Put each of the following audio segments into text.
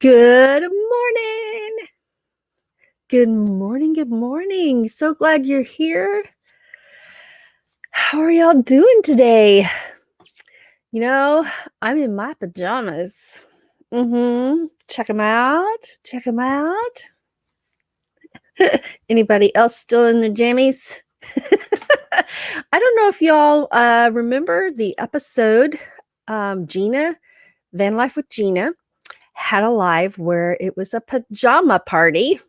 Good morning. Good morning. Good morning. So glad you're here. How are y'all doing today? You know, I'm in my pajamas. Check them out. Check them out. Anybody else still in their jammies? I don't know if y'all remember the episode Gina, Van Life with Gina, had a live where it was a pajama party.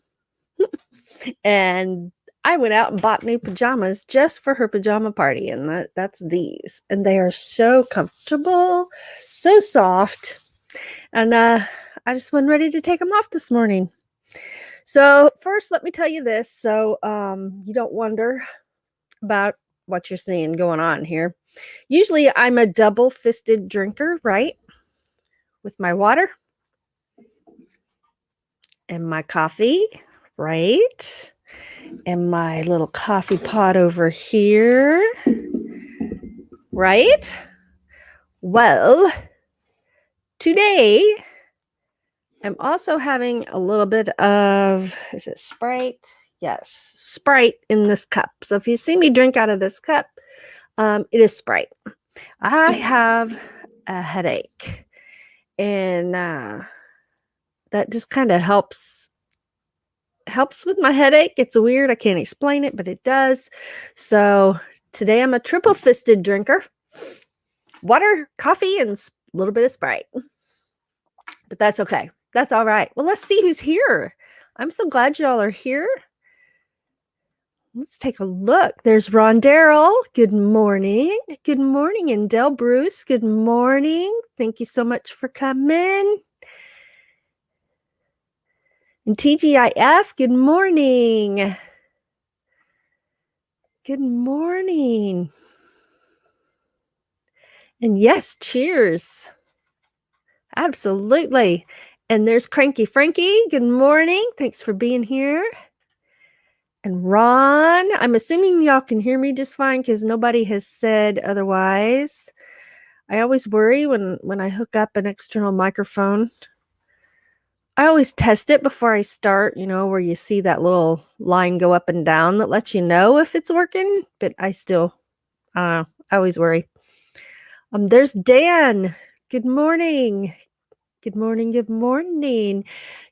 And I went out and bought new pajamas just for her pajama party. And that's these. And they are so comfortable, so soft. And I just wasn't ready to take them off this morning. So first, let me tell you this. So you don't wonder about what you're seeing going on here. Usually I'm a double-fisted drinker, right? With my water and my coffee, right? And my little coffee pot over here, right? Well, today I'm also having a little bit of, is it Sprite? Yes, Sprite in this cup. So if you see me drink out of this cup, it is Sprite. I have a headache, and that just kind of helps with my headache. It's weird. I can't explain it, but it does. So today I'm a triple-fisted drinker. Water, coffee, and a little bit of Sprite. But that's okay. That's all right. Well, let's see who's here. I'm so glad y'all are here. Let's take a look. There's Ron Darrell. Good morning. Good morning. And Del Bruce. Good morning. Thank you so much for coming. And TGIF. Good morning. Good morning. And yes, cheers. Absolutely. And there's Cranky Frankie. Good morning. Thanks for being here. And Ron, I'm assuming y'all can hear me just fine because nobody has said otherwise. I always worry when I hook up an external microphone. I always test it before I start, where you see that little line go up and down that lets you know if it's working. But I don't know. I always worry. There's Dan. Good morning. Good morning. Good morning.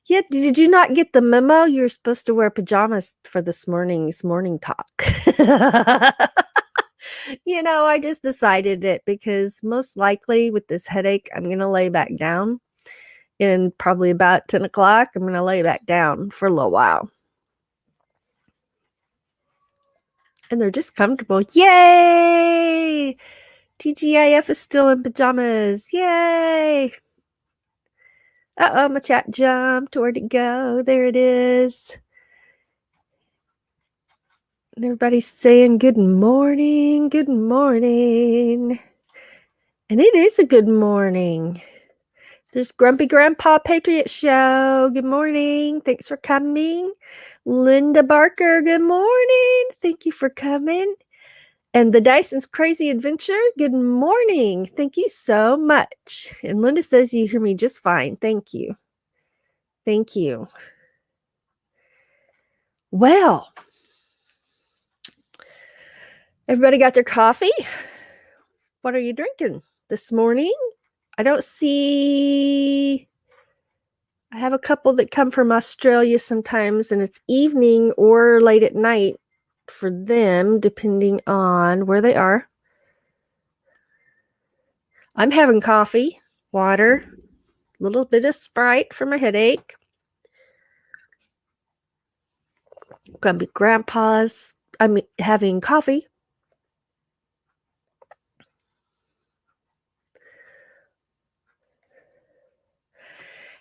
Yeah, did you not get the memo? You're supposed to wear pajamas for this morning's morning talk. I just decided it because most likely with this headache, I'm going to lay back down. And probably about 10 o'clock, I'm going to lay back down for a little while. And they're just comfortable. Yay! TGIF is still in pajamas. Yay! Uh-oh, my chat jumped. Where'd it go? There it is. And everybody's saying good morning. Good morning. And it is a good morning. There's Grumpy Grandpa Patriot Show. Good morning. Thanks for coming. Linda Barker, good morning. Thank you for coming. And the Dyson's Crazy Adventure, good morning. Thank you so much. And Linda says you hear me just fine. Thank you. Thank you. Well, everybody got their coffee? What are you drinking this morning? I have a couple that come from Australia sometimes, and it's evening or late at night for them, depending on where they are. I'm having coffee, water, a little bit of Sprite for my headache. Grumpy Grandpa's. I'm having coffee.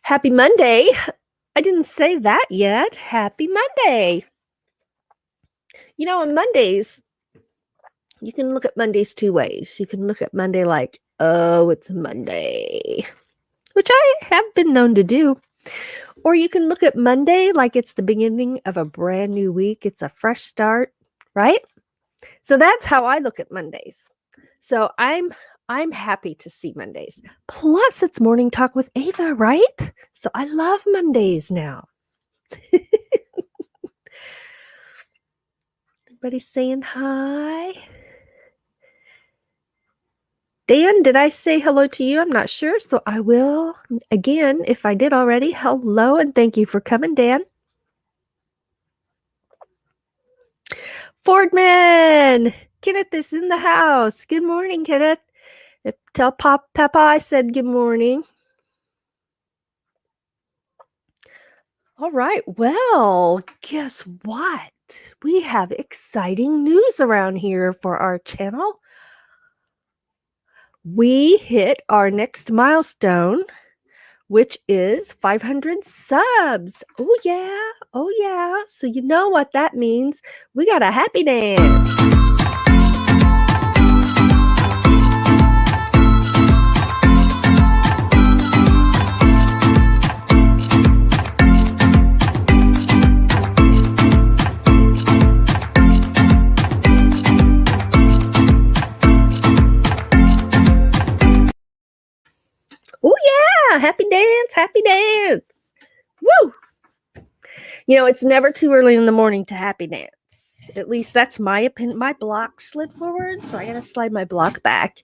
Happy Monday. I didn't say that yet. Happy Monday. On Mondays, you can look at Mondays two ways. You can look at Monday like, oh, it's Monday, which I have been known to do. Or you can look at Monday like it's the beginning of a brand new week. It's a fresh start, right? So that's how I look at Mondays. So I'm I'm happy to see Mondays. Plus, it's morning talk with Ava, right? So I love Mondays now. Everybody saying hi. Dan, did I say hello to you? I'm not sure, so I will again if I did already. Hello and thank you for coming, Dan. Fordman, Kenneth is in the house. Good morning, Kenneth. Tell Papa I said good morning. All right. Well, guess what? We have exciting news around here for our channel. We hit our next milestone, which is 500 subs. Oh, yeah. Oh, yeah. So you know what that means. We got a happy dance. Oh, yeah. Happy dance. Happy dance. Woo. You know, it's never too early in the morning to happy dance. At least that's my opinion. My block slid forward, so I gotta slide my block back.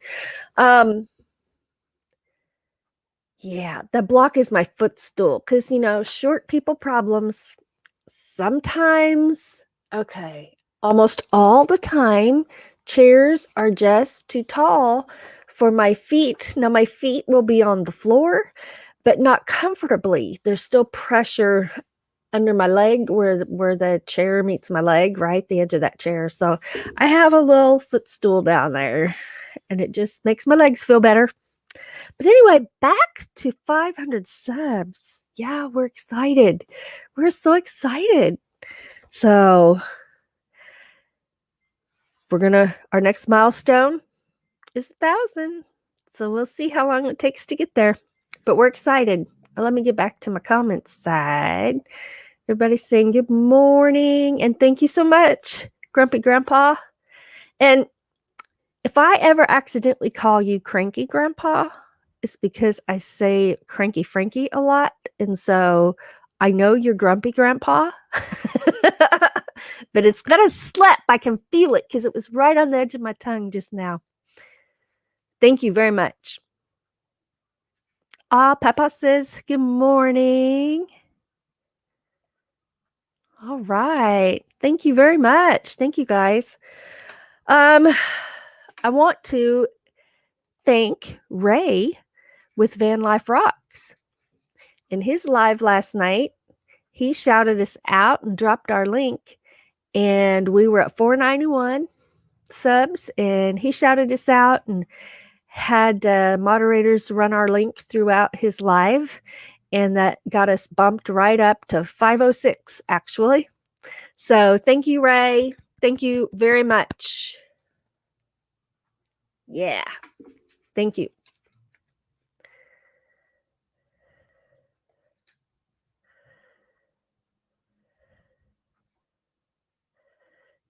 Yeah, the block is my footstool because short people problems. Sometimes, okay, almost all the time, chairs are just too tall for my feet. Now my feet will be on the floor, but not comfortably. There's still pressure under my leg where the chair meets my leg, right? The edge of that chair. So I have a little footstool down there and it just makes my legs feel better. But anyway, back to 500 subs. Yeah, we're excited. We're so excited. So our next milestone is 1,000. So we'll see how long it takes to get there. But we're excited. Let me get back to my comments side. Everybody's saying good morning and thank you so much, Grumpy Grandpa. And if I ever accidentally call you Cranky Grandpa, it's because I say Cranky Frankie a lot. And so I know you're Grumpy Grandpa, but it's going to slip. I can feel it because it was right on the edge of my tongue just now. Thank you very much. Papa says good morning. All right. Thank you very much. Thank you, guys. I want to thank Ray with Van Life Rocks. In his live last night, he shouted us out and dropped our link, and we were at 491 subs, and he shouted us out and had moderators run our link throughout his live, and that got us bumped right up to 506, actually. So thank you, Ray. Thank you very much. Yeah. Thank you.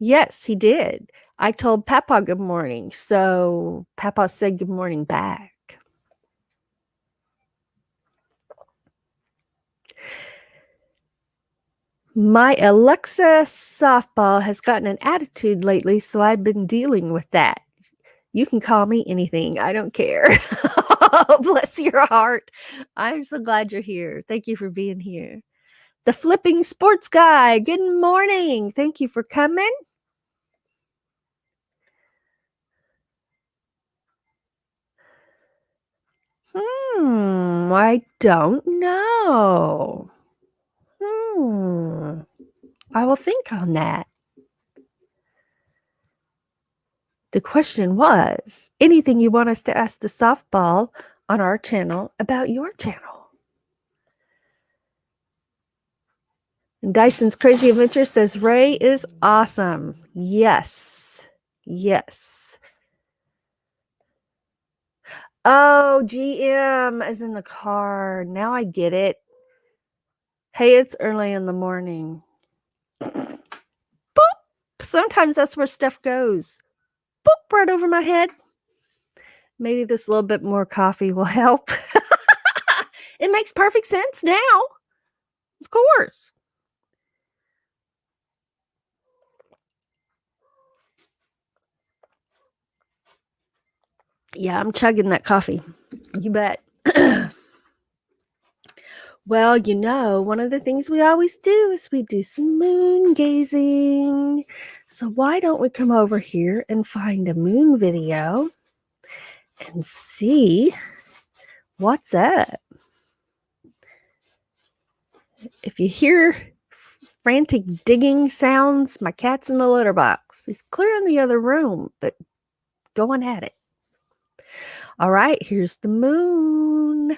Yes, he did. I told Papa good morning, so Papa said good morning back. My Alexa softball has gotten an attitude lately, so I've been dealing with that. You can call me anything. I don't care. Bless your heart. I'm so glad you're here. Thank you for being here. The Flipping Sports Guy. Good morning. Thank you for coming. I don't know. I will think on that. The question was, anything you want us to ask the softball on our channel about your channel? And Dyson's Crazy Adventure says, Ray is awesome. Yes. Yes. Oh, GM is in the car. Now I get it. Hey, it's early in the morning. Boop. Sometimes that's where stuff goes. Boop, right over my head. maybe this little bit more coffee will help. It makes perfect sense now. Of course. Yeah, I'm chugging that coffee. You bet. Well, one of the things we always do is we do some moon gazing. So why don't we come over here and find a moon video and see what's up? If you hear frantic digging sounds, my cat's in the litter box. He's clearing the other room, but going at it. All right, here's the moon.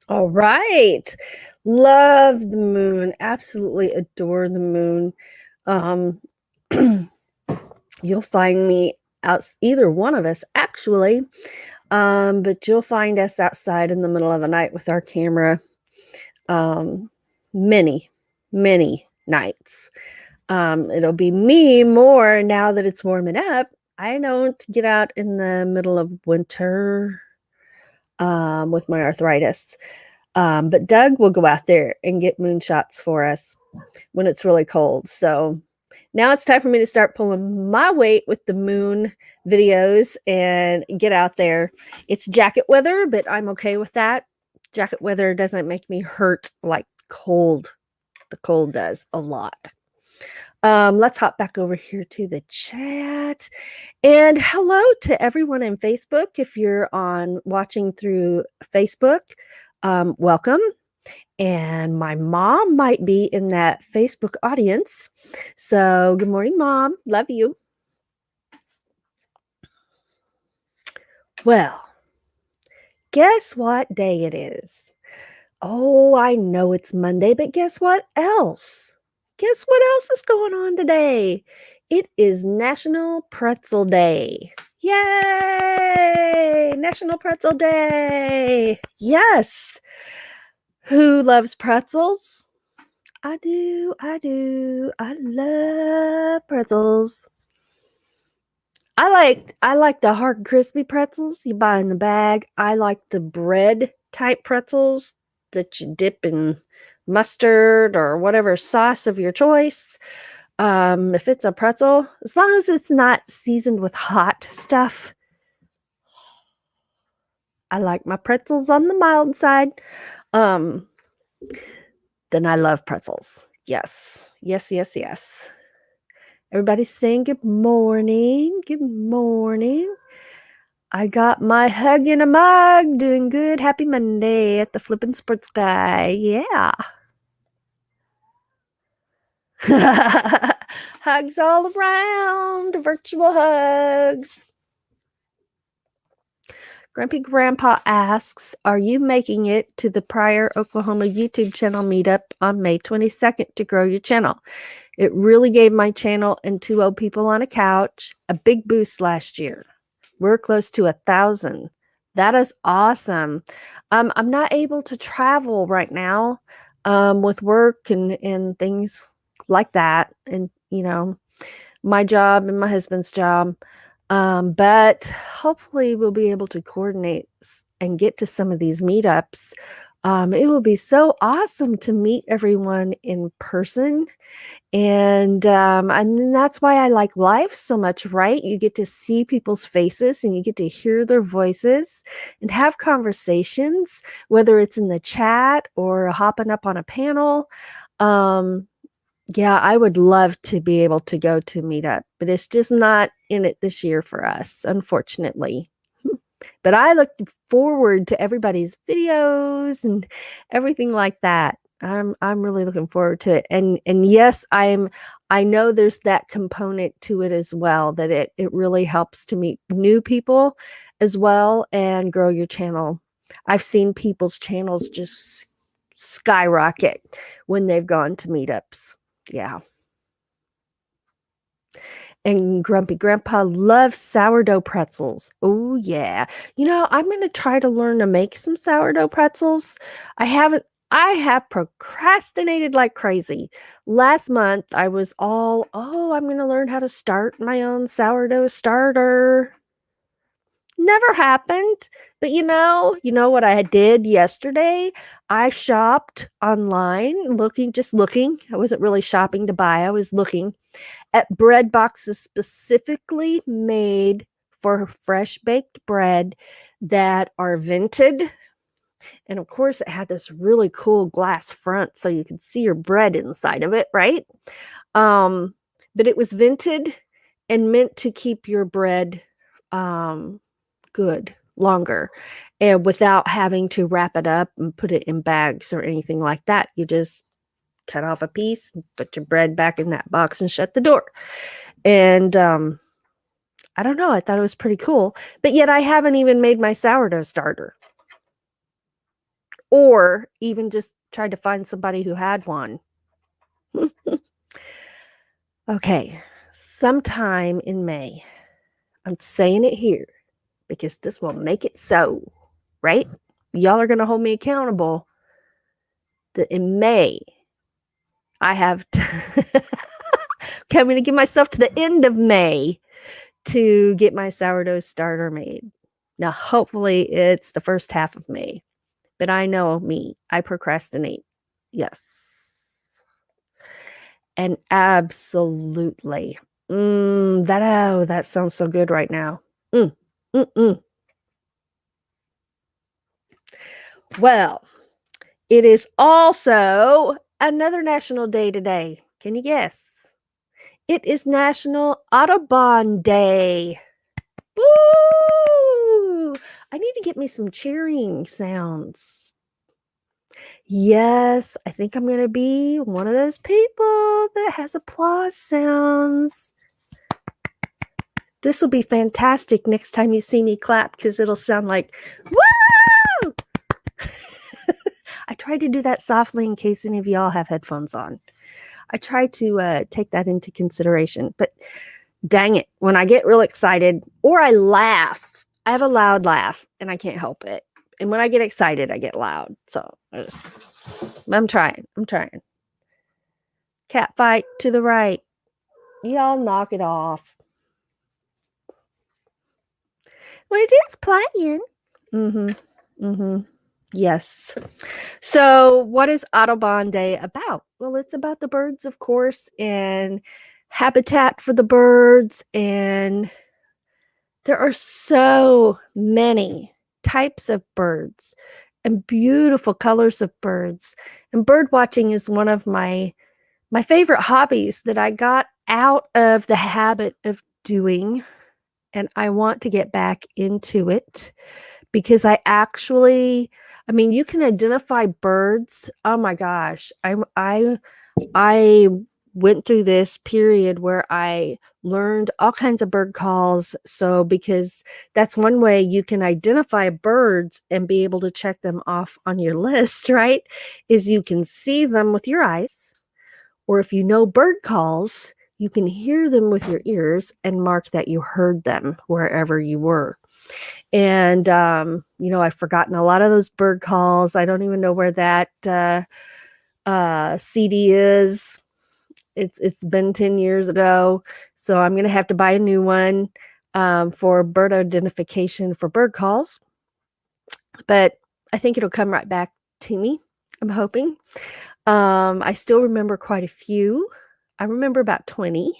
All right. Love the moon. Absolutely adore the moon. You'll find me out, either one of us actually, but you'll find us outside in the middle of the night with our camera many, many nights. It'll be me more now that it's warming up. I don't get out in the middle of winter with my arthritis. But Doug will go out there and get moonshots for us when it's really cold. So now it's time for me to start pulling my weight with the moon videos and get out there. It's jacket weather, but I'm okay with that. Jacket weather doesn't make me hurt like cold. The cold does a lot. Let's hop back over here to the chat. And hello to everyone in Facebook. If you're watching through Facebook, welcome. And my mom might be in that Facebook audience. So good morning, Mom. Love you. Well, guess what day it is? Oh, I know it's Monday, but guess what else? Guess what else is going on today? It is National Pretzel Day. Yay! National Pretzel Day. Yes. Who loves pretzels? I do. I love pretzels. I like the hard crispy pretzels you buy in the bag. I like the bread type pretzels that you dip in mustard or whatever sauce of your choice. If it's a pretzel, as long as it's not seasoned with hot stuff, I like my pretzels on the mild side. Um, then I love pretzels. Yes. Yes, yes, yes. Everybody saying good morning. Good morning. I got my hug in a mug. Doing good. Happy Monday at the Flippin' Sports Guy. Yeah. Hugs all around. Virtual hugs. Grumpy Grandpa asks, are you making it to the Pryor, Oklahoma YouTube channel meetup on May 22nd to grow your channel? It really gave my channel and 2 old people on a couch a big boost last year. We're close to 1,000. That is awesome. I'm not able to travel right now with work and things like that. And, my job and my husband's job. But hopefully we'll be able to coordinate and get to some of these meetups. It will be so awesome to meet everyone in person. And that's why I like live so much, right? You get to see people's faces and you get to hear their voices and have conversations, whether it's in the chat or hopping up on a panel. Yeah, I would love to be able to go to meetup, but it's just not in it this year for us, unfortunately. But I look forward to everybody's videos and everything like that. I'm really looking forward to it. And yes, I know there's that component to it as well, that it really helps to meet new people as well and grow your channel. I've seen people's channels just skyrocket when they've gone to meetups. Yeah. And Grumpy Grandpa loves sourdough pretzels. Oh, yeah. I'm going to try to learn to make some sourdough pretzels. I have procrastinated like crazy. Last month, I was all, I'm going to learn how to start my own sourdough starter. Never happened. But what I did yesterday? I shopped online, just looking. I wasn't really shopping to buy. I was looking at bread boxes specifically made for fresh baked bread that are vented. And of course, it had this really cool glass front so you could see your bread inside of it, right? But it was vented and meant to keep your bread good longer and without having to wrap it up and put it in bags or anything like that. You just cut off a piece, put your bread back in that box and shut the door. And I don't know, I thought it was pretty cool. But yet I haven't even made my sourdough starter. Or even just tried to find somebody who had one. Okay, sometime in May. I'm saying it here because this will make it so, right? Y'all are going to hold me accountable that in May, I have okay, I'm going to give myself to the end of May to get my sourdough starter made. Now, hopefully it's the first half of May, but I know me, I procrastinate. Yes. And absolutely. That sounds so good right now. Well, it is also another national day today. Can you guess? It is National Audubon Day. Woo! I need to get me some cheering sounds. Yes, I think I'm going to be one of those people that has applause sounds. This will be fantastic next time you see me clap because it'll sound like, woo! I tried to do that softly in case any of y'all have headphones on. I try to take that into consideration, but dang it, when I get real excited or I laugh, I have a loud laugh and I can't help it. And when I get excited, I get loud. So I'm trying. Cat fight to the right. Y'all knock it off. We're just playing. Yes. So what is Audubon Day about? Well, it's about the birds, of course, and habitat for the birds. And there are so many types of birds and beautiful colors of birds. And bird watching is one of my favorite hobbies that I got out of the habit of doing, and I want to get back into it because I mean, you can identify birds. Oh my gosh. I went through this period where I learned all kinds of bird calls. So, because that's one way you can identify birds and be able to check them off on your list, right? Is you can see them with your eyes, or if you know bird calls, you can hear them with your ears and mark that you heard them wherever you were. And, I've forgotten a lot of those bird calls. I don't even know where that CD is. It's been 10 years ago, so I'm going to have to buy a new one for bird identification for bird calls. But I think it'll come right back to me. I'm hoping. I still remember quite a few. I remember about 20.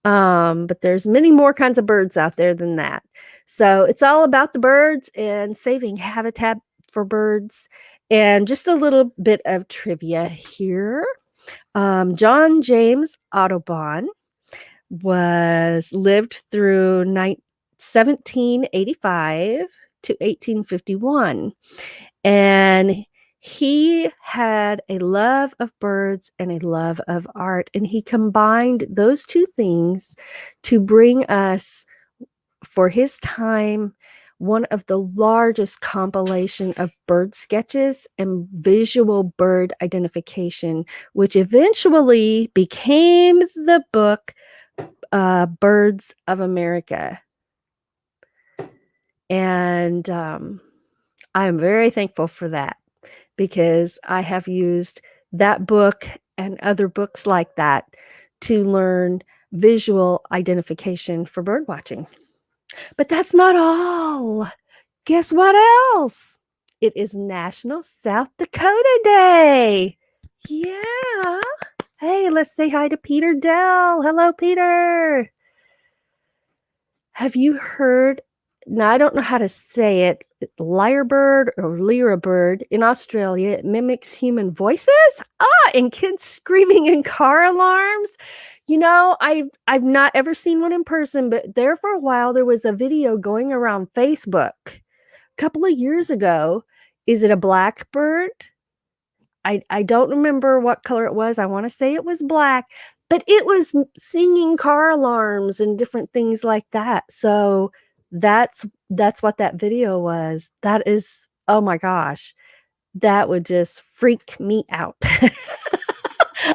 But there's many more kinds of birds out there than that. So it's all about the birds and saving habitat for birds. And just a little bit of trivia here. John James Audubon lived through 1785 to 1851. And he had a love of birds and a love of art, and he combined those two things to bring us, for his time, one of the largest compilation of bird sketches and visual bird identification, which eventually became the book Birds of America. And I am very thankful for that, because I have used that book and other books like that to learn visual identification for bird watching. But that's not all. Guess what else? It is National South Dakota Day. Yeah. Hey, let's say hi to Peter Dell. Hello, Peter. Have you heard? Now, I don't know how to say it. Lyrebird or Lyrebird in Australia. It mimics human voices. And kids screaming in car alarms. I've not ever seen one in person, but there for a while there was a video going around Facebook a couple of years ago. Is it a blackbird? I don't remember what color it was. I want to say it was black, but it was singing car alarms and different things like that. So that's what that video was. That is, oh my gosh, that would just freak me out.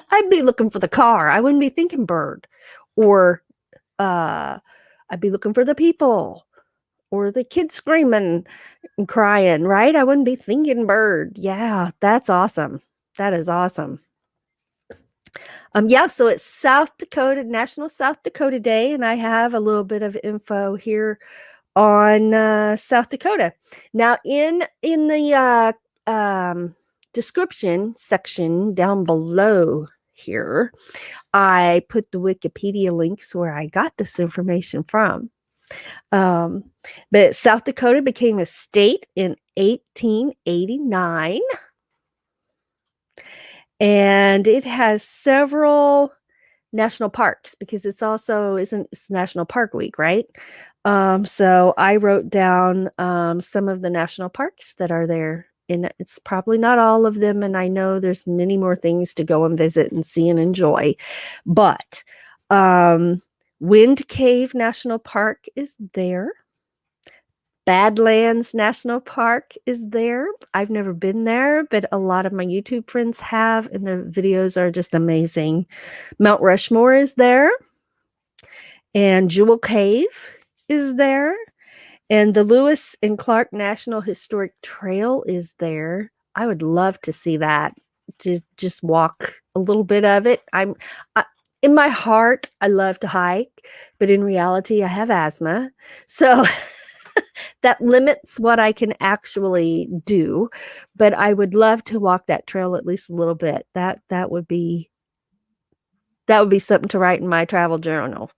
I'd be looking for the car. I wouldn't be thinking bird. Or I'd be looking for the people or the kids screaming and crying, right? I wouldn't be thinking bird. Yeah, that's awesome. That is awesome. Yeah, so it's South Dakota, National South Dakota Day, and I have a little bit of info here on South Dakota. Now, in the description section down below here, I put the Wikipedia links where I got this information from. But South Dakota became a state in 1889. And it has several national parks, because it's National Park Week, right? So I wrote down some of the national parks that are there. And it's probably not all of them, and I know there's many more things to go and visit and see and enjoy. But Wind Cave National Park is there. Badlands National Park is there. I've never been there, but a lot of my YouTube friends have, and their videos are just amazing. Mount Rushmore is there. And Jewel Cave is there. And the Lewis and Clark National Historic Trail is there. I would love to see that. To just walk a little bit of it. In my heart, I love to hike, but in reality, I have asthma. So that limits what I can actually do. But I would love to walk that trail at least a little bit. That would be something to write in my travel journal.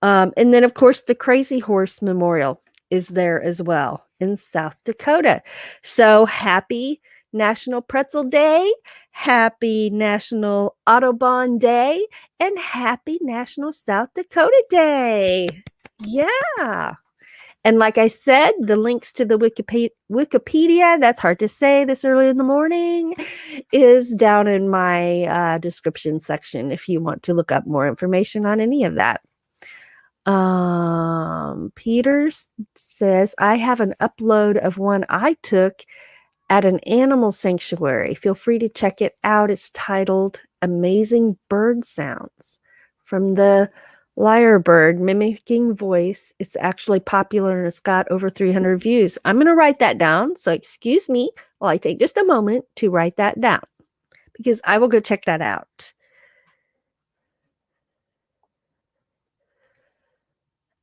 And then, of course, the Crazy Horse Memorial. is there as well in South Dakota. So happy National Pretzel Day, happy National Audubon Day, and happy National South Dakota Day. Yeah. And like I said, the links to the Wikipedia, that's hard to say this early in the morning, is down in my description section if you want to look up more information on any of that. Peter says, I have an upload of one I took at an animal sanctuary. Feel free to check it out. It's titled Amazing Bird Sounds from the lyrebird mimicking voice. It's actually popular and it's got over 300 views. I'm going to write that down. So excuse me while I take just a moment to write that down because I will go check that out.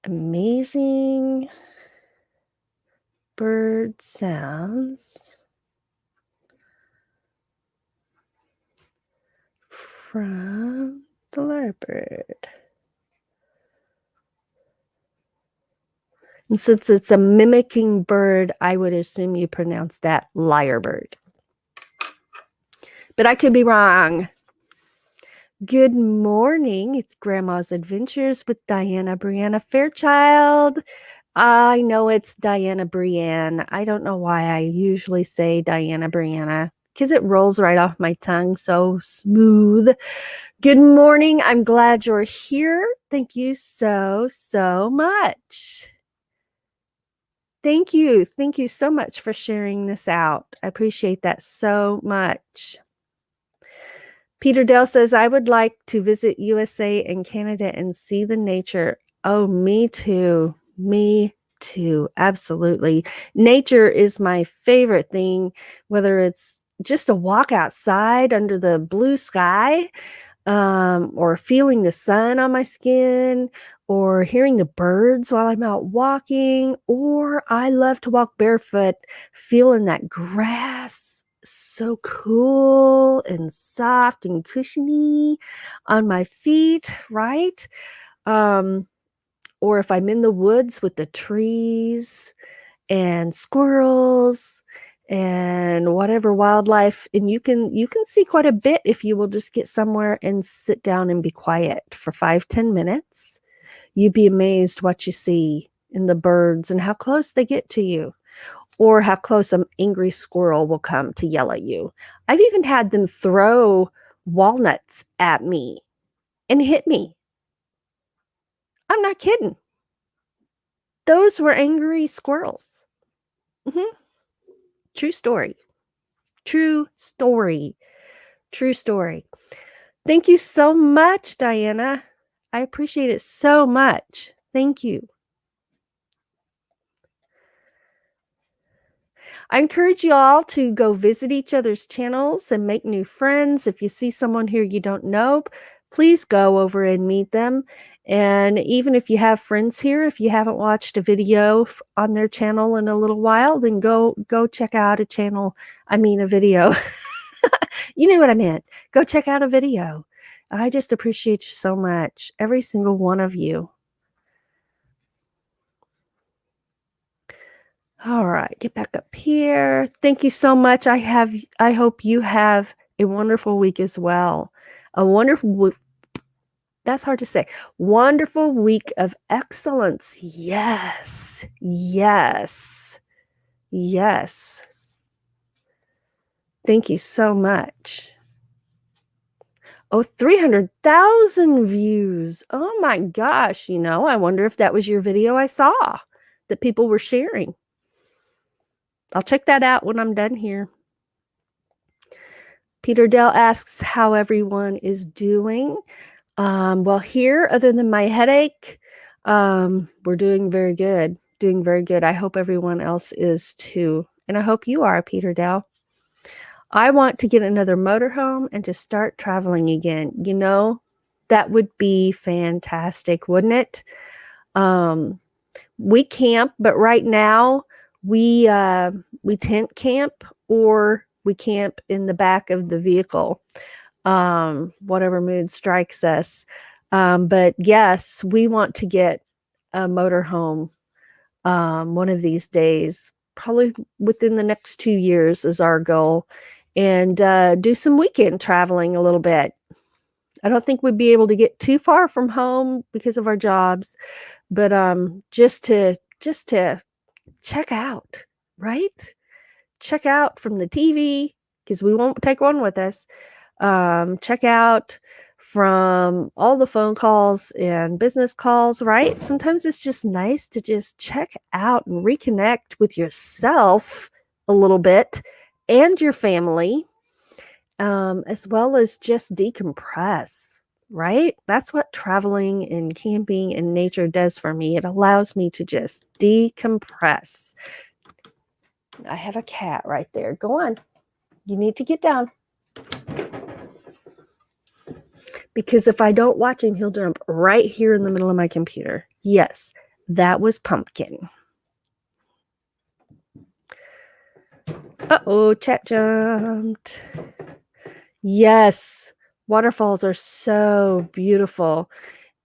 Amazing bird sounds from the lyrebird. And since it's a mimicking bird, I would assume you pronounce that lyrebird. But I could be wrong. Good morning. It's Grandma's Adventures with Diana Brianna Fairchild. I know it's Diana Brienne. I don't know why I usually say Diana Brianna because it rolls right off my tongue so smooth. Good morning. I'm glad you're here. Thank you so much. Thank you. Thank you so much for sharing this out. I appreciate that so much. Peter Dell says, I would like to visit USA and Canada and see the nature. Oh, me too. Me too. Absolutely. Nature is my favorite thing, whether it's just a walk outside under the blue sky, or feeling the sun on my skin, or hearing the birds while I'm out walking, or I love to walk barefoot, feeling that grass so cool and soft and cushiony on my feet, right? Or if I'm in the woods with the trees and squirrels and whatever wildlife, and you can see quite a bit if you will just get somewhere and sit down and be quiet for 5-10 minutes. You'd be amazed what you see in the birds and how close they get to you, or how close an angry squirrel will come to yell at you. I've even had them throw walnuts at me and hit me. I'm not kidding. Those were angry squirrels. True story. True story. True story. Thank you so much, Diana. I appreciate it so much. Thank you. I encourage you all to go visit each other's channels and make new friends. If you see someone here you don't know, please go over and meet them. And even if you have friends here, if you haven't watched a video on their channel in a little while, then go check out a video. You know what I meant. Go check out a video. I just appreciate you so much. Every single one of you. All right, get back up here. Thank you so much. I hope you have a wonderful week as well. That's hard to say. Wonderful week of excellence. Yes. Yes. Yes. Thank you so much. Oh, 300,000 views. Oh my gosh. I wonder if that was your video I saw that people were sharing. I'll check that out when I'm done here. Peter Dell asks how everyone is doing. Well, here, other than my headache, we're doing very good. Doing very good. I hope everyone else is too. And I hope you are, Peter Dell. I want to get another motorhome and just start traveling again. That would be fantastic, wouldn't it? We camp, but right now we tent camp, or we camp in the back of the vehicle, whatever mood strikes us. But yes, we want to get a motorhome one of these days, probably within the next 2 years is our goal, and do some weekend traveling a little bit. I don't think we'd be able to get too far from home because of our jobs, but just to check out, right? Check out from the TV, because we won't take one with us. Check out from all the phone calls and business calls, right? Sometimes it's just nice to just check out and reconnect with yourself a little bit and your family, as well as just decompress, right? That's what traveling and camping and nature does for me. It allows me to just decompress. I have a cat right there. Go on. You need to get down. Because if I don't watch him, he'll jump right here in the middle of my computer. Yes, that was Pumpkin. Uh-oh, chat jumped. Yes, waterfalls are so beautiful.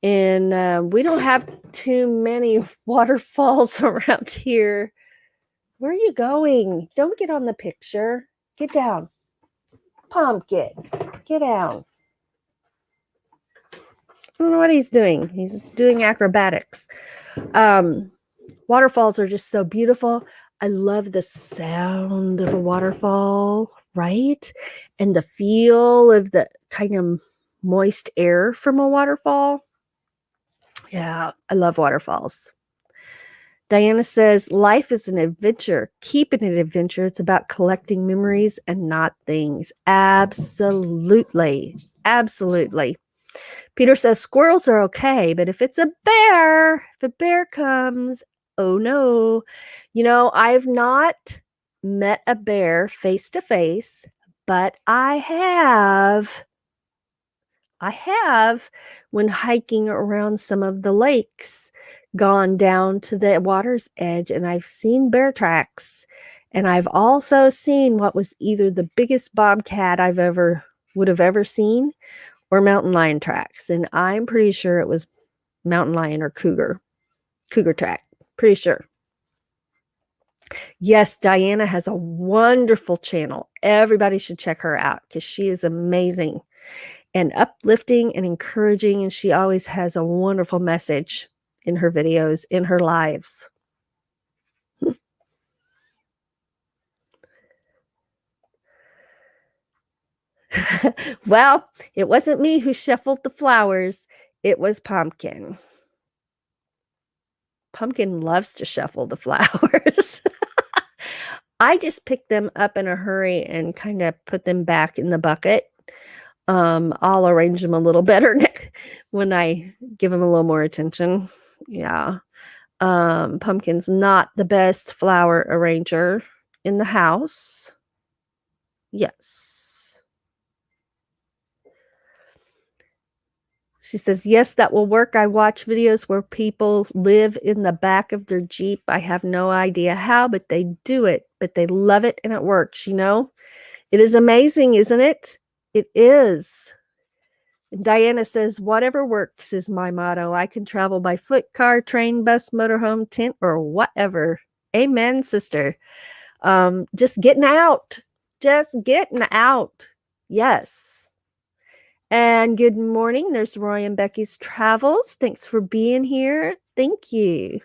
And we don't have too many waterfalls around here. Where are you going? Don't get on the picture. Get down. Pumpkin, get down. I don't know what he's doing. He's doing acrobatics. Waterfalls are just so beautiful. I love the sound of a waterfall, right? And the feel of the kind of moist air from a waterfall. Yeah, I love waterfalls. Diana says, life is an adventure. Keep it an adventure. It's about collecting memories and not things. Absolutely. Absolutely. Peter says, squirrels are okay, but if it's a bear comes, oh no. You know, I've not met a bear face to face, but I have, when hiking around some of the lakes, gone down to the water's edge, and I've seen bear tracks. And I've also seen what was either the biggest bobcat would have ever seen, or mountain lion tracks. And I'm pretty sure it was mountain lion or cougar track. Pretty sure. Yes, Diana has a wonderful channel. Everybody should check her out because she is amazing and uplifting and encouraging. And she always has a wonderful message in her videos, in her lives. Well, it wasn't me who shuffled the flowers. It was Pumpkin. Pumpkin loves to shuffle the flowers. I just pick them up in a hurry and kind of put them back in the bucket. I'll arrange them a little better when I give them a little more attention. Yeah. Pumpkin's not the best flower arranger in the house. Yes. She says, yes, that will work. I watch videos where people live in the back of their Jeep. I have no idea how, but they do it. But they love it and it works, you know? It is amazing, isn't it? It is. And Diana says, whatever works is my motto. I can travel by foot, car, train, bus, motorhome, tent, or whatever. Amen, sister. Just getting out. Just getting out. Yes. And good morning. There's Roy and Becky's Travels. Thanks for being here. Thank you.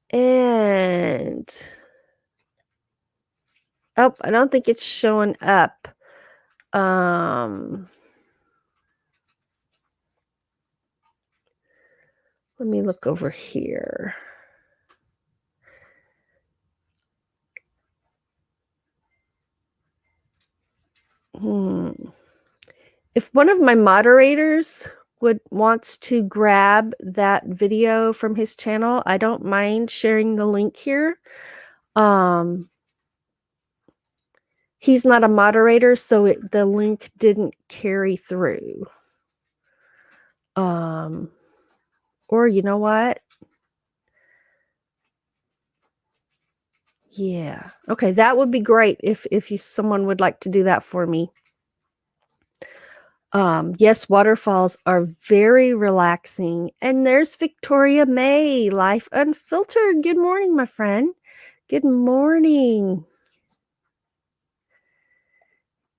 And oh, I don't think it's showing up. Let me look over here. If one of my moderators wants to grab that video from his channel, I don't mind sharing the link here. He's not a moderator, so the link didn't carry through. Or you know what? Yeah. Okay, that would be great if someone would like to do that for me. Yes, waterfalls are very relaxing. And there's Victoria May, Life Unfiltered. Good morning, my friend. Good morning.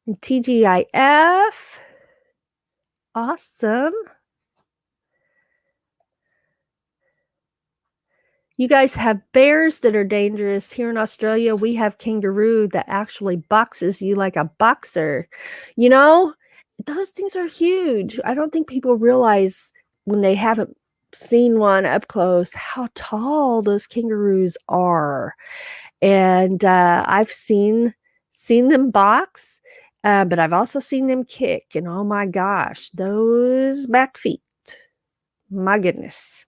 And TGIF. Awesome. You guys have bears that are dangerous. Here in Australia, we have kangaroo that actually boxes you like a boxer. You know, those things are huge. I don't think people realize when they haven't seen one up close how tall those kangaroos are. And I've seen them box, but I've also seen them kick. And oh my gosh, those back feet. My goodness.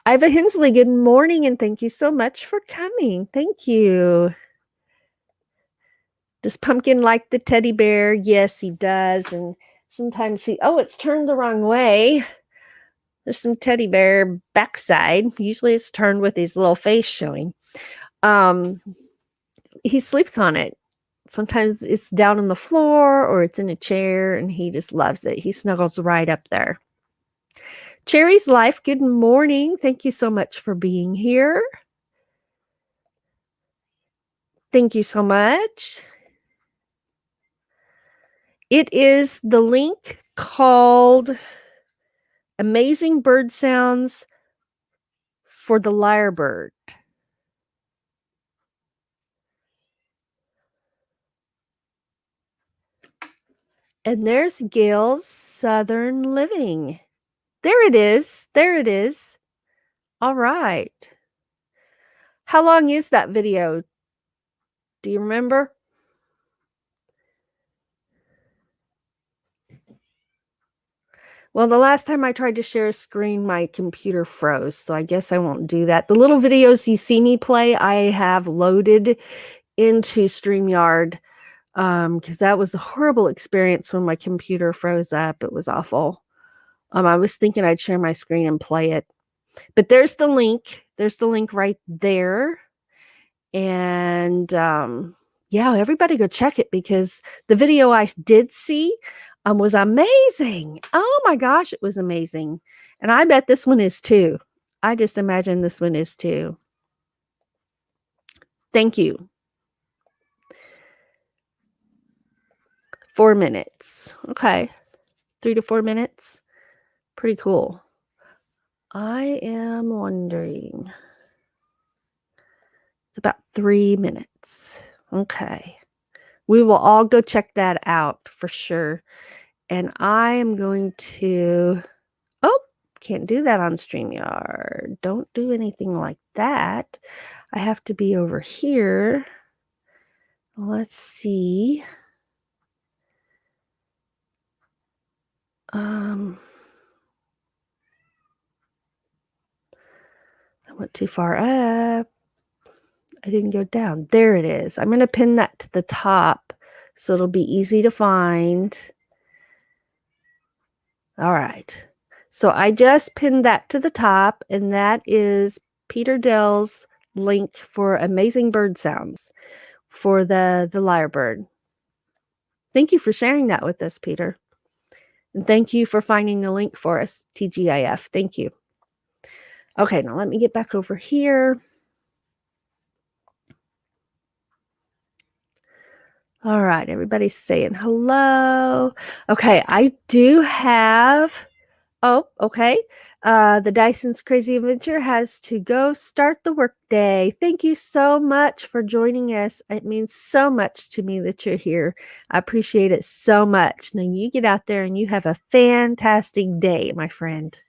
Iva Hensley, good morning, and thank you so much for coming. Thank you. Does Pumpkin like the teddy bear? Yes, he does. And sometimes it's turned the wrong way. There's some teddy bear backside. Usually it's turned with his little face showing. He sleeps on it. Sometimes it's down on the floor or it's in a chair, and he just loves it. He snuggles right up there. Cherry's Life, good morning. Thank you so much for being here. Thank you so much. It is the link called Amazing Bird Sounds for the Lyrebird. And there's Gail's Southern Living. There it is. There it is. All right. How long is that video? Do you remember? Well, the last time I tried to share a screen, my computer froze, so I guess I won't do that. The little videos you see me play, I have loaded into StreamYard because that was a horrible experience when my computer froze up. It was awful. I was thinking I'd share my screen and play it. But there's the link. There's the link right there. And yeah, everybody go check it because the video I did see was amazing. Oh my gosh, it was amazing. And I bet this one is too. I just imagine this one is too. Thank you. 4 minutes. Okay. 3 to 4 minutes. Pretty cool. I am wondering. It's about 3 minutes. Okay. We will all go check that out for sure. And I am going to... Oh, can't do that on StreamYard. Don't do anything like that. I have to be over here. Let's see. I went too far up. I didn't go down. There it is. I'm going to pin that to the top so it'll be easy to find. All right. So I just pinned that to the top, and that is Peter Dell's link for Amazing Bird Sounds for the lyrebird. Thank you for sharing that with us, Peter. And thank you for finding the link for us, TGIF. Thank you. Okay, now let me get back over here. All right, everybody's saying hello. Okay, I do have... Oh, okay. The Dyson's Crazy Adventure has to go start the workday. Thank you so much for joining us. It means so much to me that you're here. I appreciate it so much. Now you get out there and you have a fantastic day, my friend.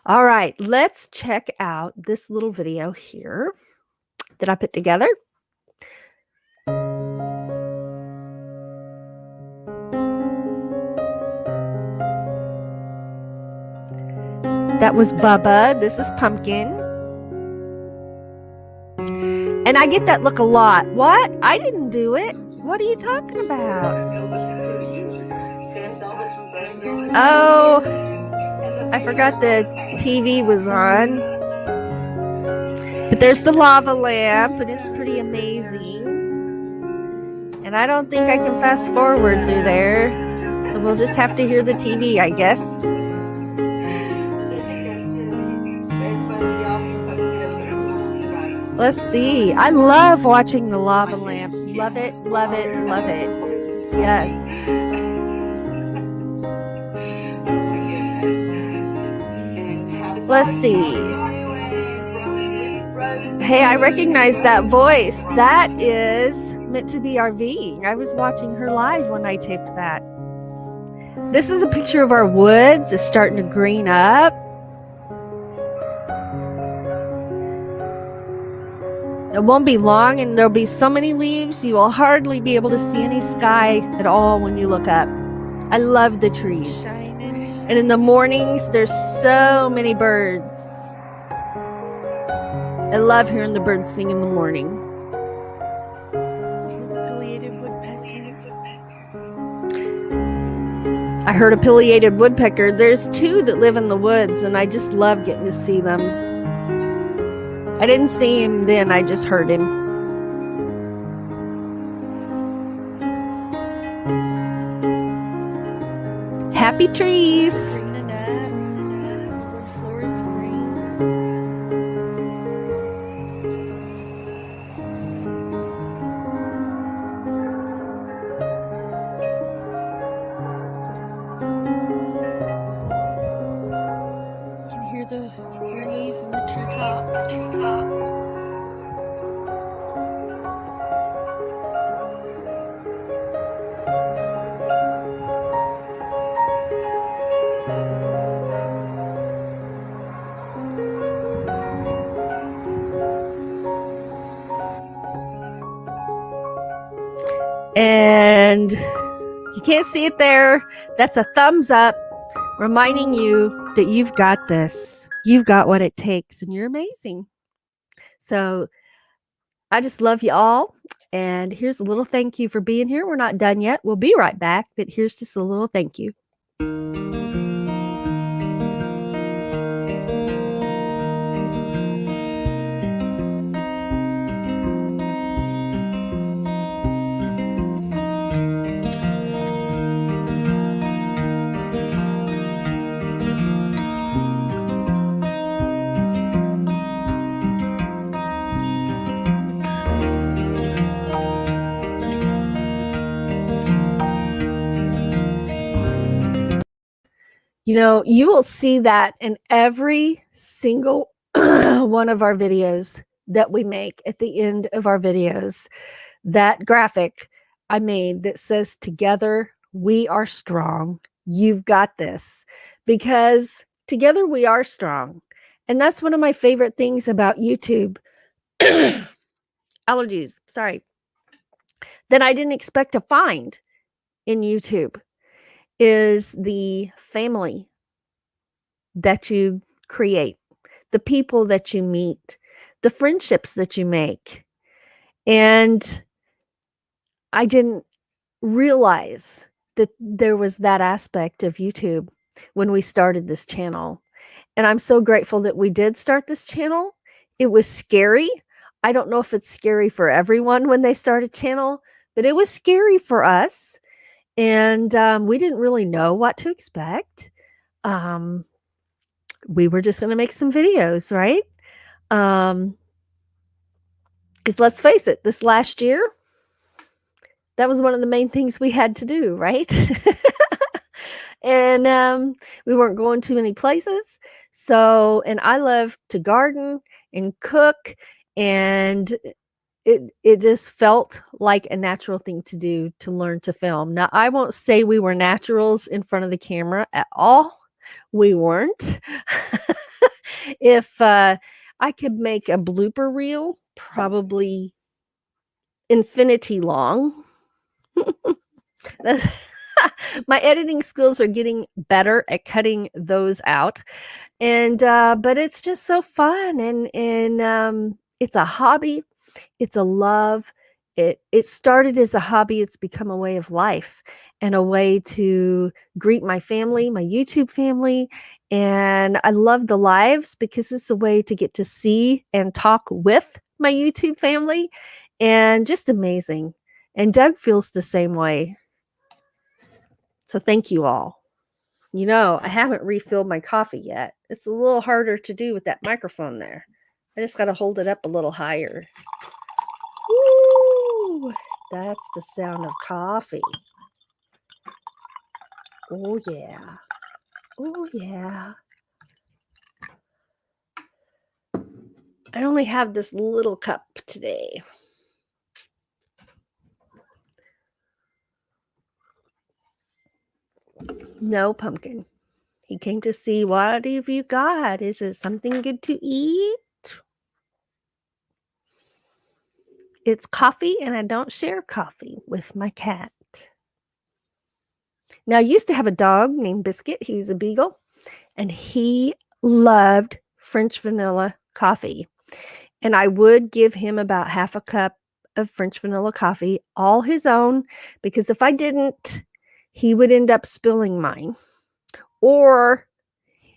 All right, let's check out this little video here that I put together. That was Bubba. This is Pumpkin. And I get that look a lot. What? I didn't do it. What are you talking about? Oh, I forgot the TV was on. But there's the lava lamp, and it's pretty amazing. And I don't think I can fast forward through there. So we'll just have to hear the TV, I guess. Let's see. I love watching the lava lamp. Love it, love it, love it. Yes. Let's see. Hey, I recognize that voice. That is meant to be RV. I was watching her live when I taped that. This is a picture of our woods. It's starting to green up. It won't be long, and there'll be so many leaves you will hardly be able to see any sky at all when you look up. I love the trees. And in the mornings, there's so many birds. I love hearing the birds sing in the morning. I heard a pileated woodpecker. There's two that live in the woods, and I just love getting to see them. I didn't see him then, I just heard him. Happy trees! The trees and the treetops. And you can't see it there. That's a thumbs up, reminding you that you've got this. You've got what it takes, and you're amazing. So I just love you all. And here's a little thank you for being here. We're not done yet. We'll be right back, but here's just a little thank you. You know, you will see that in every single one of our videos that we make at the end of our videos. That graphic I made that says, "Together we are strong. You've got this." Because together we are strong. And that's one of my favorite things about YouTube. Allergies, sorry. That I didn't expect to find in YouTube is the family that you create, the people that you meet, the friendships that you make. And I didn't realize that there was that aspect of YouTube when we started this channel. And I'm so grateful that we did start this channel. It was scary. I don't know if it's scary for everyone when they start a channel, but it was scary for us. And we didn't really know what to expect. We were just going to make some videos, right? Because let's face it, this last year, that was one of the main things we had to do, right? And we weren't going too many places. So, and I love to garden and cook, and it just felt like a natural thing to do, to learn to film. Now, I won't say we were naturals in front of the camera at all. We weren't. If I could make a blooper reel, probably infinity long. My editing skills are getting better at cutting those out. And but it's just so fun, and it's a hobby. It's a love. It started as a hobby. It's become a way of life and a way to greet my family, my YouTube family. And I love the lives because it's a way to get to see and talk with my YouTube family, and just amazing. And Doug feels the same way. So thank you all. You know, I haven't refilled my coffee yet. It's a little harder to do with that microphone there. I just got to hold it up a little higher. Woo! That's the sound of coffee. Oh, yeah. Oh, yeah. I only have this little cup today. No pumpkin. He came to see, what have you got? Is it something good to eat? It's coffee, and I don't share coffee with my cat. Now, I used to have a dog named Biscuit. He was a beagle, and he loved French vanilla coffee. And I would give him about half a cup of French vanilla coffee, all his own, because if I didn't, he would end up spilling mine or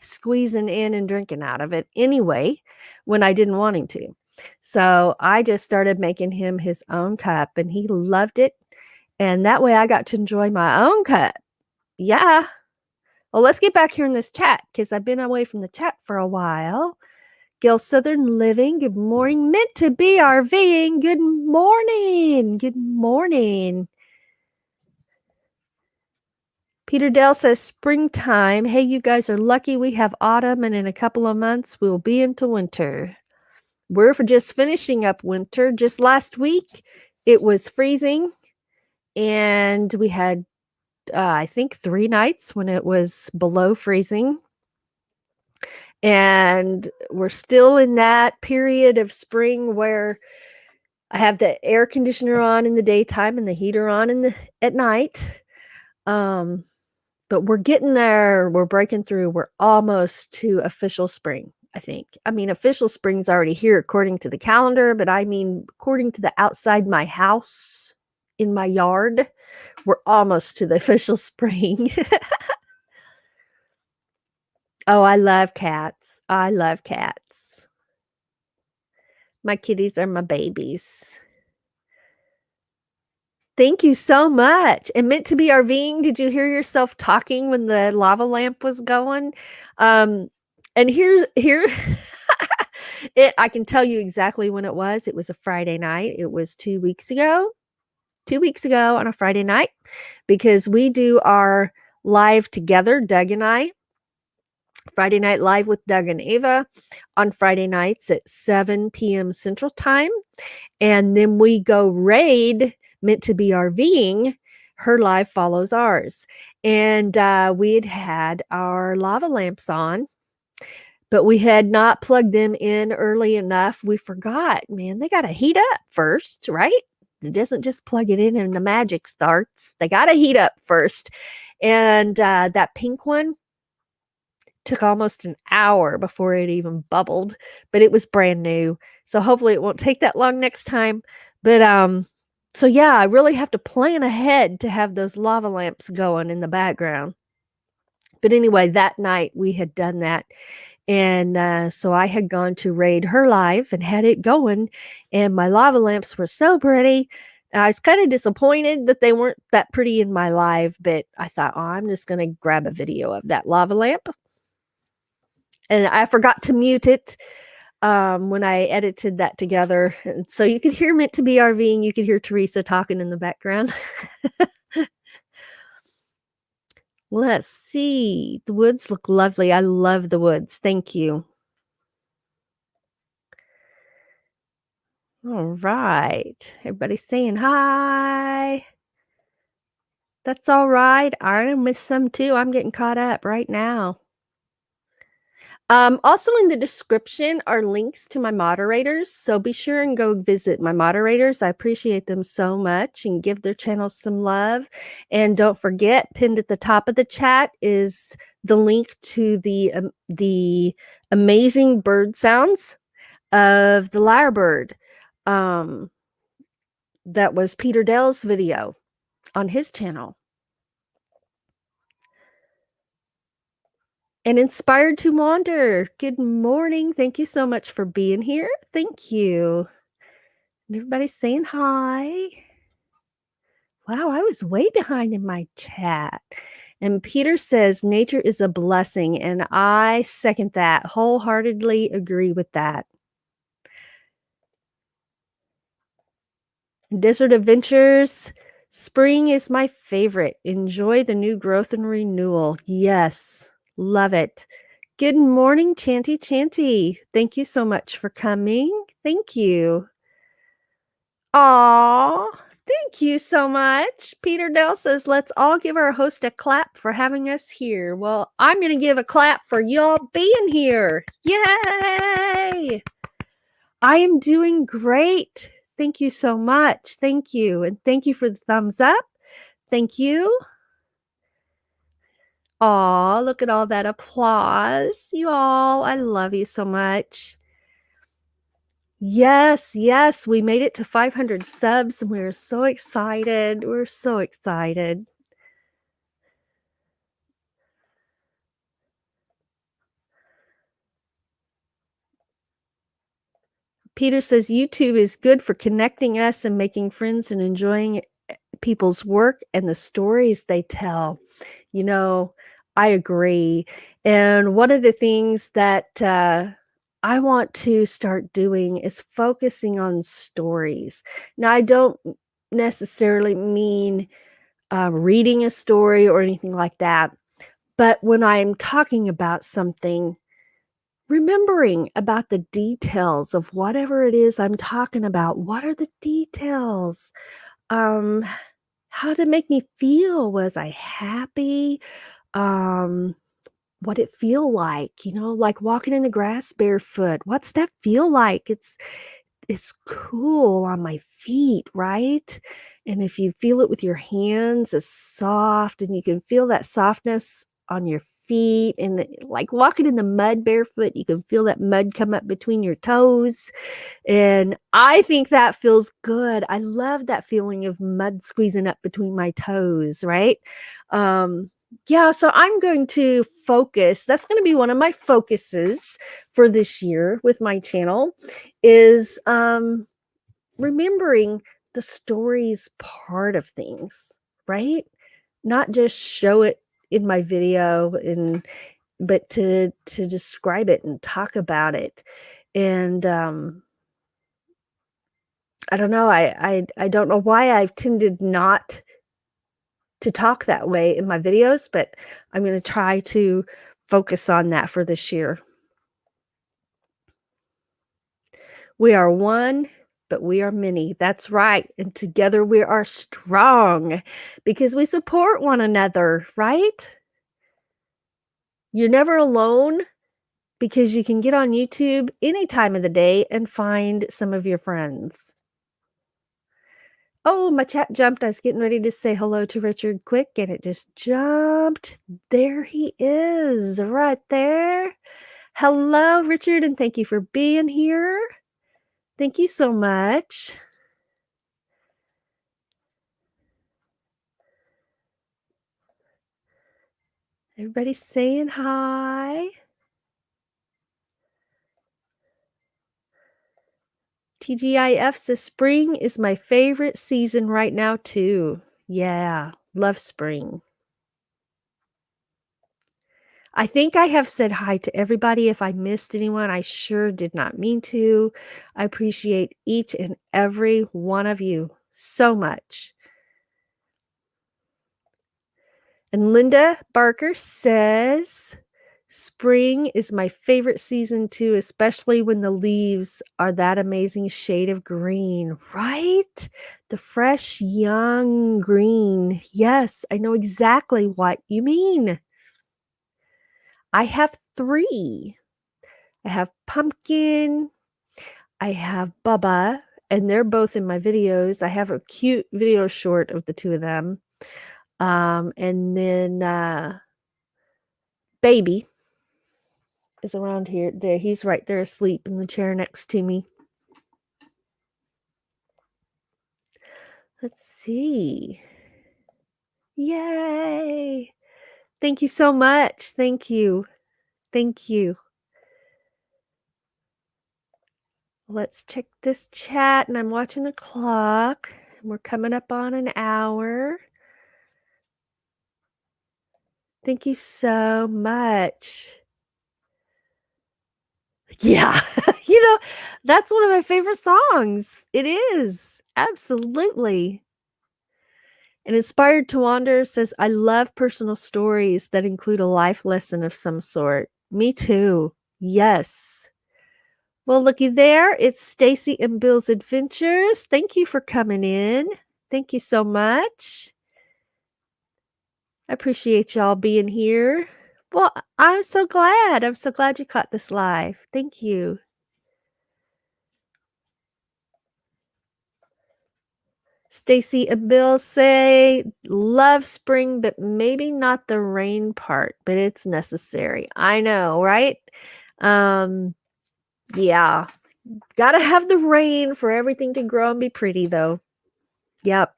squeezing in and drinking out of it anyway when I didn't want him to. So I just started making him his own cup, and he loved it. And that way I got to enjoy my own cup. Yeah. Well, let's get back here in this chat because I've been away from the chat for a while. Gil Southern Living, good morning. Meant to be RVing, good morning. Good morning. Peter Dell says springtime. Hey, you guys are lucky we have autumn, and in a couple of months we'll be into winter. We're just finishing up winter. Just last week it was freezing, and we had I think 3 nights when it was below freezing. And we're still in that period of spring where I have the air conditioner on in the daytime and the heater on at night. But we're getting there. We're breaking through. We're almost to official spring, I think. I mean, official spring's already here according to the calendar, but I mean, according to the outside my house, in my yard, we're almost to the official spring. Oh, I love cats. I love cats. My kitties are my babies. Thank you so much. And meant to be RVing. Did you hear yourself talking when the lava lamp was going? And here I can tell you exactly when it was. It was a Friday night. It was 2 weeks ago. 2 weeks ago on a Friday night, because we do our live together, Doug and I. Friday Night Live with Doug and Ava on Friday nights at 7 p.m. Central Time. And then we go raid Meant to be RVing. Her live follows ours. And we had our lava lamps on, but we had not plugged them in early enough. We forgot, man, they got to heat up first, right? It doesn't just plug it in and the magic starts. They got to heat up first. And that pink one took almost an hour before it even bubbled, but it was brand new. So hopefully it won't take that long next time. But so yeah, I really have to plan ahead to have those lava lamps going in the background. But anyway, that night we had done that. And so I had gone to raid her live and had it going. And my lava lamps were so pretty. I was kind of disappointed that they weren't that pretty in my live, but I thought, oh, I'm just going to grab a video of that lava lamp. And I forgot to mute it when I edited that together. And so you could hear Meant to be RVing. You could hear Teresa talking in the background. Let's see. The woods look lovely. I love the woods. Thank you. All right. Everybody's saying hi. That's all right. I missed some too. I'm getting caught up right now. Also in the description are links to my moderators, so be sure and go visit my moderators. I appreciate them so much, and give their channels some love. And don't forget, pinned at the top of the chat is the link to the amazing bird sounds of the lyrebird. That was Peter Dell's video on his channel. And Inspired to Wander. Good morning. Thank you so much for being here. Thank you. And everybody's saying hi. Wow, I was way behind in my chat. And Peter says nature is a blessing, and I second that. Wholeheartedly agree with that. Desert Adventures, spring is my favorite. Enjoy the new growth and renewal. Yes, love it. Good morning, Chanty Chanty. Thank you so much for coming. Thank you. Aw, thank you so much. Peter Dell says, let's all give our host a clap for having us here. Well, I'm going to give a clap for y'all being here. Yay! I am doing great. Thank you so much. Thank you. And thank you for the thumbs up. Thank you. Aw, look at all that applause. You all, I love you so much. Yes, yes, we made it to 500 subs and we're so excited. We're so excited. Peter says YouTube is good for connecting us and making friends and enjoying people's work and the stories they tell. You know, I agree. And one of the things that I want to start doing is focusing on stories. Now, I don't necessarily mean reading a story or anything like that, but when I'm talking about something, remembering about the details of whatever it is I'm talking about. What are the details? Um, how did it make me feel? Was I happy? Um, what it feel like, like walking in the grass barefoot. What's that feel like? It's cool on my feet, right? And if you feel it with your hands, it's soft and you can feel that softness on your feet, and like walking in the mud barefoot, you can feel that mud come up between your toes. And I think that feels good. I love that feeling of mud squeezing up between my toes, right? Yeah, so I'm going to focus. That's going to be one of my focuses for this year with my channel is remembering the stories part of things, right? Not just show it in my video but to describe it and talk about it. And I don't know, I don't know why I've tended not to talk that way in my videos, but I'm going to try to focus on that for this year. We are one, but we are many. That's right. And together we are strong because we support one another, right? You're never alone because you can get on YouTube any time of the day and find some of your friends. Oh, my chat jumped. I was getting ready to say hello to Richard quick, and it just jumped. There he is, right there. Hello, Richard, and thank you for being here. Thank you so much. Everybody's saying hi. TGIF says spring is my favorite season right now, too. Yeah, love spring. I think I have said hi to everybody. If I missed anyone, I sure did not mean to. I appreciate each and every one of you so much. And Linda Barker says, spring is my favorite season too, especially when the leaves are that amazing shade of green, right? The fresh, young green. Yes, I know exactly what you mean. I have 3. I have Pumpkin, I have Bubba, and they're both in my videos. I have a cute video short of the 2 of them. And then Baby is around here. There, he's right there asleep in the chair next to me. Let's see. Yay! Thank you so much. Thank you. Thank you. Let's check this chat, and I'm watching the clock. We're coming up on an hour. Thank you so much. Yeah. That's one of my favorite songs. It is. Absolutely. And Inspired to Wander says, I love personal stories that include a life lesson of some sort. Me too. Yes. Well, looky there. It's Stacy and Bill's Adventures. Thank you for coming in. Thank you so much. I appreciate y'all being here. Well, I'm so glad. I'm so glad you caught this live. Thank you. Stacy and Bill say, love spring, but maybe not the rain part, but it's necessary. I know, right? Yeah. Gotta have the rain for everything to grow and be pretty, though. Yep.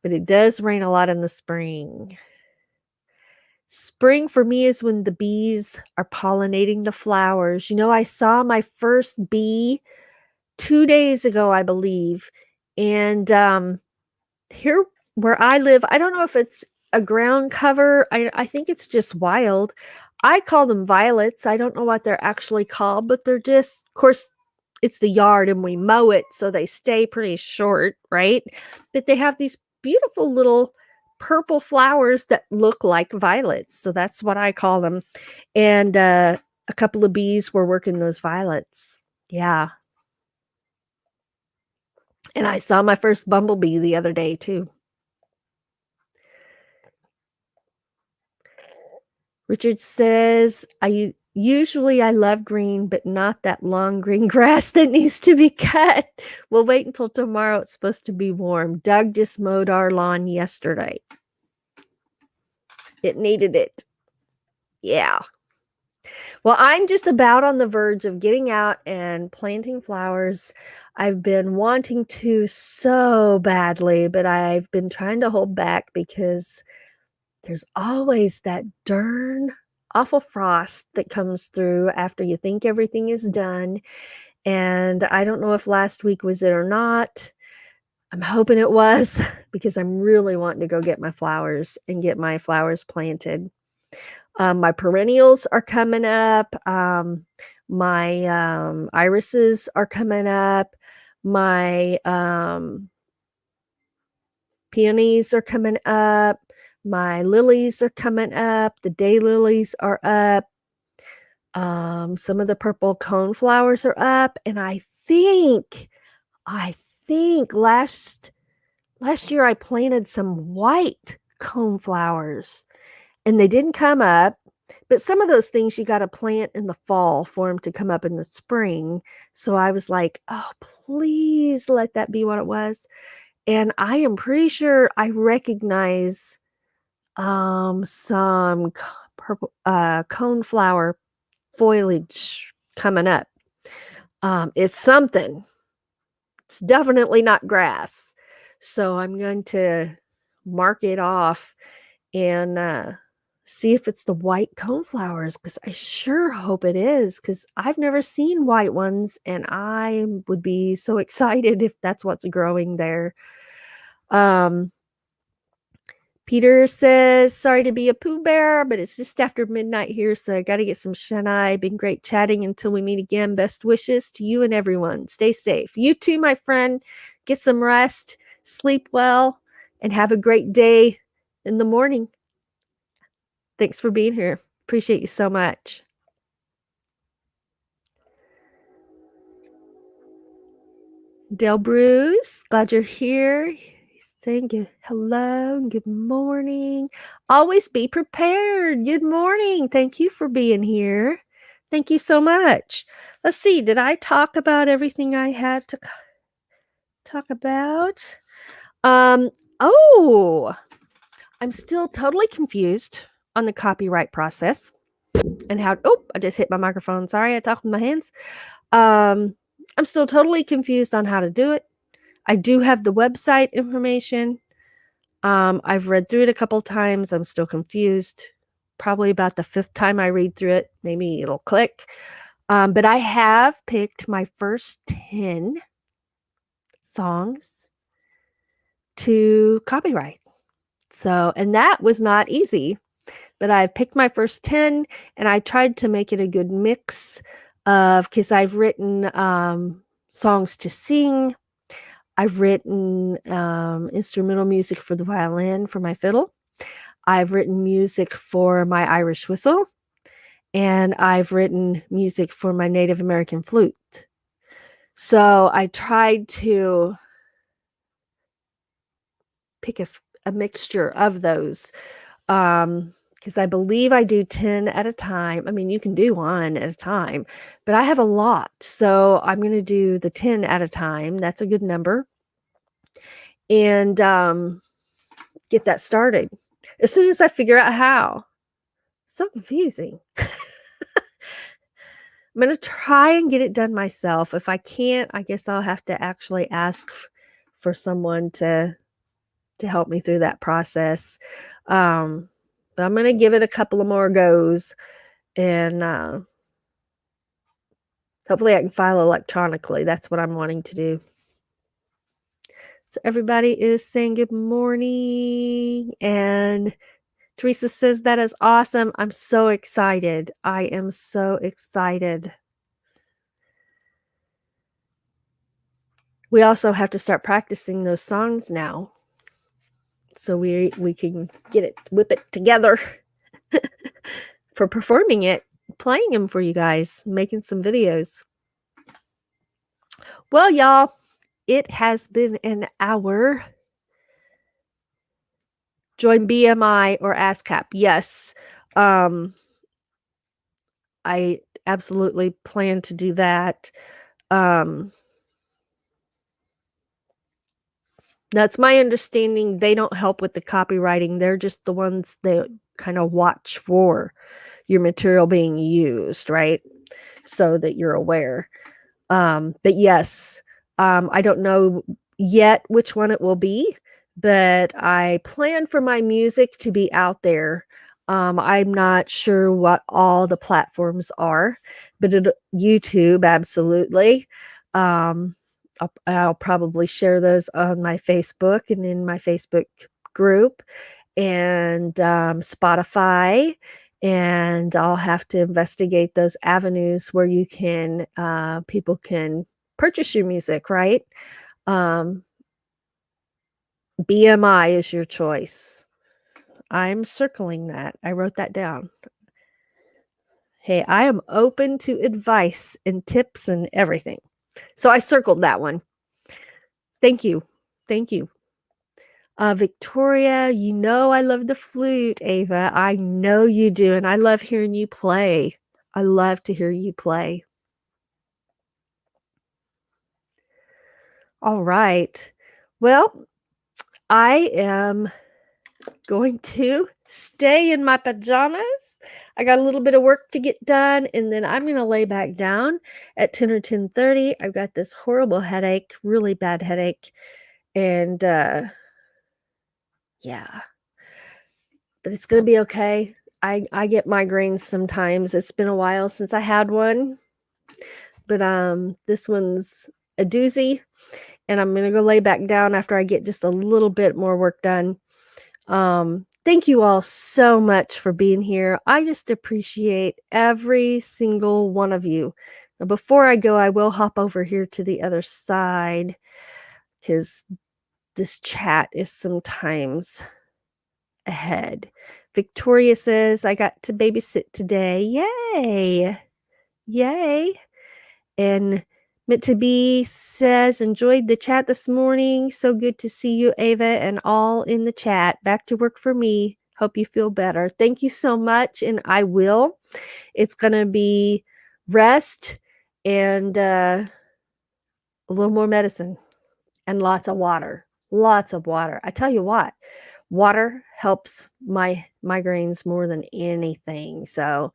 But it does rain a lot in the spring. Spring for me is when the bees are pollinating the flowers. I saw my first bee 2 days ago, I believe. And here where I live, I don't know if it's a ground cover. I think it's just wild. I call them violets. I don't know what they're actually called, but they're just, of course, it's the yard and we mow it, so they stay pretty short, right? But they have these beautiful little purple flowers that look like violets. So that's what I call them. And a couple of bees were working those violets. Yeah. And I saw my first bumblebee the other day, too. Richard says, I love green, but not that long green grass that needs to be cut. We'll wait until tomorrow. It's supposed to be warm. Doug just mowed our lawn yesterday. It needed it. Yeah. Well, I'm just about on the verge of getting out and planting flowers. I've been wanting to so badly, but I've been trying to hold back because there's always that darn awful frost that comes through after you think everything is done. And I don't know if last week was it or not. I'm hoping it was because I'm really wanting to go get my flowers and get my flowers planted. My perennials are coming up. My irises are coming up. My peonies are coming up. My lilies are coming up. The daylilies are up. Some of the purple cone flowers are up. And I think last year I planted some white cone flowers and they didn't come up. But some of those things you got to plant in the fall for them to come up in the spring. So I was like, oh, please let that be what it was. And I am pretty sure I recognize some purple coneflower foliage coming up. It's something. It's definitely not grass. So I'm going to mark it off and see if it's the white coneflowers, because I sure hope it is, because I've never seen white ones and I would be so excited if that's what's growing there. Peter says, sorry to be a Pooh Bear, but it's just after midnight here, so I got to get some shut-eye. Been great chatting. Until we meet again, best wishes to you and everyone. Stay safe. You too, my friend. Get some rest, sleep well, and have a great day in the morning. Thanks for being here. Appreciate you so much. Del Bruce, glad you're here. Saying good hello and good morning. Always be prepared. Good morning. Thank you for being here. Thank you so much. Let's see. Did I talk about everything I had to talk about? Oh, I'm still totally confused on the copyright process and how. Oh, I just hit my microphone. Sorry, I talked with my hands. I'm still totally confused on how to do it. I do have the website information. I've read through it a couple times. I'm still confused. Probably about the 5th time I read through it. Maybe it'll click. But I have picked my first 10 songs to copyright. So, and that was not easy, but I picked my first 10 and I tried to make it a good mix of, because I've written songs to sing. I've written instrumental music for the violin, for my fiddle. I've written music for my Irish whistle. And I've written music for my Native American flute. So I tried to pick a mixture of those, because I believe I do 10 at a time. I mean, you can do one at a time, but I have a lot. So I'm going to do the 10 at a time. That's a good number. And get that started as soon as I figure out how. So confusing. I'm going to try and get it done myself. If I can't, I guess I'll have to actually ask for someone to help me through that process. But I'm going to give it a couple of more goes, and hopefully I can file electronically. That's what I'm wanting to do. So everybody is saying good morning, and Teresa says that is awesome. I'm so excited. I am so excited. We also have to start practicing those songs now, so we can whip it together for performing it, playing them for you guys, making some videos. Well, y'all, it has been an hour. Join BMI or ASCAP. Yes. I absolutely plan to do that. That's my understanding. They don't help with the copywriting. They're just the ones that kind of watch for your material being used, right? So that you're aware. But yes, I don't know yet which one it will be, but I plan for my music to be out there. I'm not sure what all the platforms are, but YouTube, absolutely. I'll probably share those on my Facebook and in my Facebook group, and Spotify. And I'll have to investigate those avenues where you can, people can purchase your music, right? BMI is your choice. I'm circling that. I wrote that down. Hey, I am open to advice and tips and everything. So I circled that one. Thank you. Thank you. Victoria, you know I love the flute, Ava. I know you do, and I love hearing you play. I love to hear you play. All right. Well, I am going to stay in my pajamas. I got a little bit of work to get done, and then I'm going to lay back down at 10 or 10:30. I've got this horrible headache, really bad headache, and yeah. But it's going to be okay. I get migraines sometimes. It's been a while since I had one, but this one's a doozy, and I'm going to go lay back down after I get just a little bit more work done. Thank you all so much for being here. I just appreciate every single one of you. Now, before I go, I will hop over here to the other side, because this chat is sometimes ahead. Victoria says, I got to babysit today. Yay! Yay! And Meant to Be says, enjoyed the chat this morning. So good to see you, Ava, and all in the chat. Back to work for me. Hope you feel better. Thank you so much, and I will. It's going to be rest and a little more medicine and lots of water. Lots of water. I tell you what, water helps my migraines more than anything. So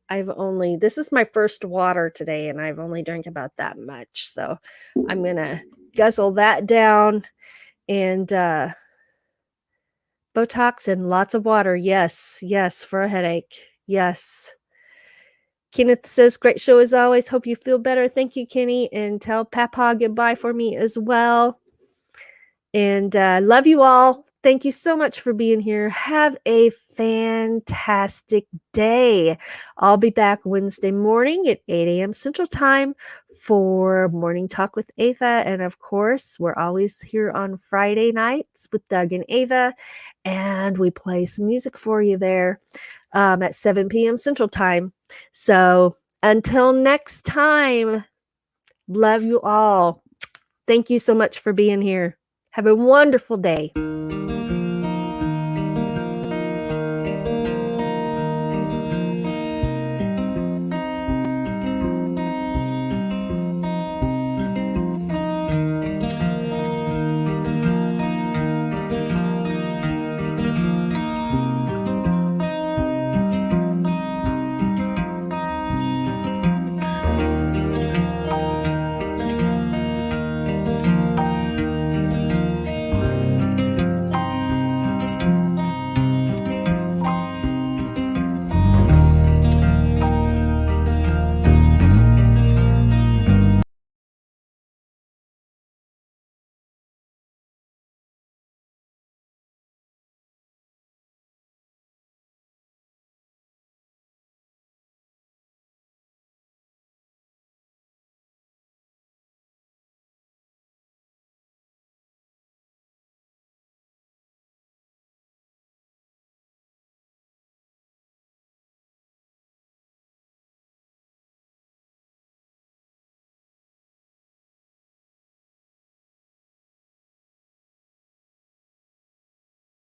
this is my first water today, and I've only drank about that much. So I'm going to guzzle that down, and Botox and lots of water. Yes, for a headache. Yes. Kenneth says, great show as always. Hope you feel better. Thank you, Kenny. And tell Papa goodbye for me as well. And love you all. Thank you so much for being here. Have a fantastic day. I'll be back Wednesday morning at 8 a.m. Central Time for Morning Talk with Ava. And of course, we're always here on Friday nights with Doug and Ava. And we play some music for you there at 7 p.m. Central Time. So until next time, love you all. Thank you so much for being here. Have a wonderful day.